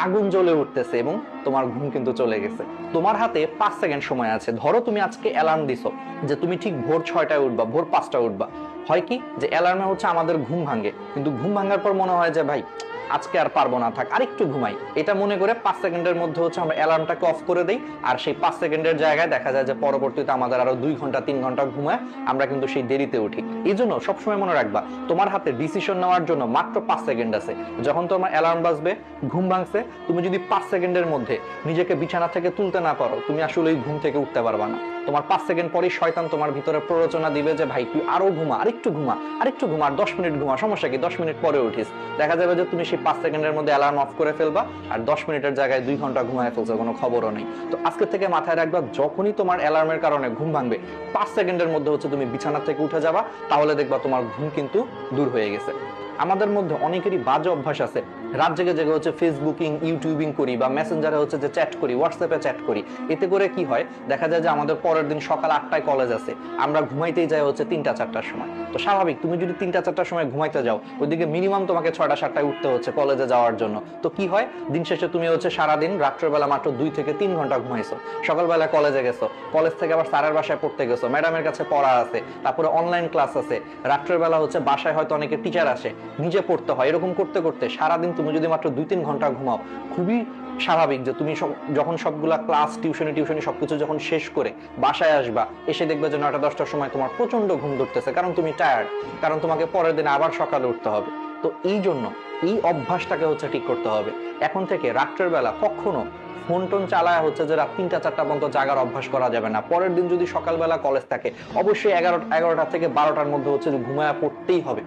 আগুন জ্বলে উঠতেছে এবং তোমার ঘুম কিন্তু চলে গেছে। তোমার হাতে 5 সেকেন্ড সময় আছে। ধরো তুমি আজকে অ্যালার্ম দিছো যে তুমি ঠিক ভোর 6টায় উঠবা, ভোর 5টায় উঠবা। হয় কি যে অ্যালার্মে হচ্ছে আমাদের ঘুম ভাঙে, কিন্তু ঘুম ভাঙার পর মনে হয় যে ভাই আজকে আর পারবো না, থাক আরেকটু ঘুমাই। এটা মনে করে 5 সেকেন্ডের মধ্যে হচ্ছে আমরা অ্যালার্মটাকে অফ করে দেই। আর সেই 5 সেকেন্ডের জায়গায় দেখা যায় যে পরবর্তীতে আমাদের আরো 2 ঘন্টা 3 ঘন্টা ঘুমায় আমরা কিন্তু সেই দেরিতে উঠি। এই জন্য সবসময় মনে রাখবা তোমার হাতে ডিসিশন নেওয়ার জন্য মাত্র 5 সেকেন্ড আছে। যখন তোমার অ্যালার্ম বাজবে, ঘুম ভাঙছে, তুমি যদি 5 সেকেন্ডের মধ্যে নিজেকে বিছানা থেকে তুলতে না পারো, তুমি আসলে ঘুম থেকে উঠতে পারবা না। তোমার 5 সেকেন্ড পরেই শয়তান তোমার ভিতরে প্ররোচনা দিবে যে ভাই তুই আরো ঘুমা, আরেকটু ঘুমা, আরেকটু ঘুমা, আর 10 মিনিট ঘুমা, সমস্যা কি, 10 মিনিট পরে উঠিস। দেখা যাবে যে তুমি সেই 5 সেকেন্ডের মধ্যে অ্যালার্ম অফ করে ফেলবা, আর 10 মিনিটের জায়গায় 2 ঘন্টা ঘুমায় ফেলছো, কোনো খবরও নেই। তো আজকে থেকে মাথায় রাখবা, যখনই তোমার অ্যালার্মের কারণে ঘুম ভাঙবে, 5 সেকেন্ডের মধ্যে হচ্ছে তুমি বিছানা থেকে উঠে যাবা, তাহলে দেখবা তোমার ঘুম কিন্তু দূর হয়ে গেছে। আমাদের মধ্যে অনেকেরই বাজে অভ্যাস আছে, রাত জেগে জেগে হচ্ছে ফেসবুকিং, ইউটিউবিং করি, বা মেসেঞ্জারে হচ্ছে যে চ্যাট করি, হোয়াটসঅ্যাপে চ্যাট করি। এতে করে কি হয়, দেখা যায় যে আমাদের পরের দিন সকাল 8টায় কলেজ আছে, আমরা ঘুমাইতেই যাই হচ্ছে 3টা 4টার সময়। তো স্বাভাবিক, তুমি যদি 3টা 4টার সময় ঘুমাইতে যাও, ওইদিকে মিনিমাম তোমাকে 6টা 7টায় উঠতে হচ্ছে কলেজে যাওয়ার জন্য। তো কি হয়, দিন শেষে তুমি হচ্ছে সারাদিন রাত্রেবেলা মাত্র 2 থেকে 3 ঘন্টা ঘুমাইছো, সকালবেলা কলেজে গেছো, কলেজ থেকে আবার স্যারের বাসায় পড়তে গেছো, ম্যাডামের কাছে পড়া আছে, তারপরে অনলাইন ক্লাস আছে, রাত্রের বেলা হচ্ছে বাসায় হয়তো অনেকে টিচার আসে, নিজে পড়তে হয়। এরকম করতে করতে সারাদিন তুমি যদি মাত্র 2-3 ঘন্টা ঘুমাও, খুবই স্বাভাবিক যে তুমি যখন সবগুলা ক্লাস, টিউশনি সবকিছু যখন শেষ করে বাসায় আসবা, এসে দেখবে যে 9টা 10টার সময় তোমার প্রচন্ড ঘুম ধরতেছে, কারণ তুমি টায়ার্ড, কারণ তোমাকে পরের দিন আবার সকালে উঠতে হবে। তো এই জন্য এই অভ্যাসটাকে হচ্ছে ঠিক করতে হবে। এখন থেকে রাত্রের বেলা কখনো ফোন টোন চালায় হচ্ছে যে রাত 3টা 4টা পর্যন্ত জাগার অভ্যাস করা যাবে না। পরের দিন যদি সকালবেলা কলেজ থাকে, অবশ্যই 11টা থেকে 12টার মধ্যে হচ্ছে ঘুমায়া পড়তেই হবে।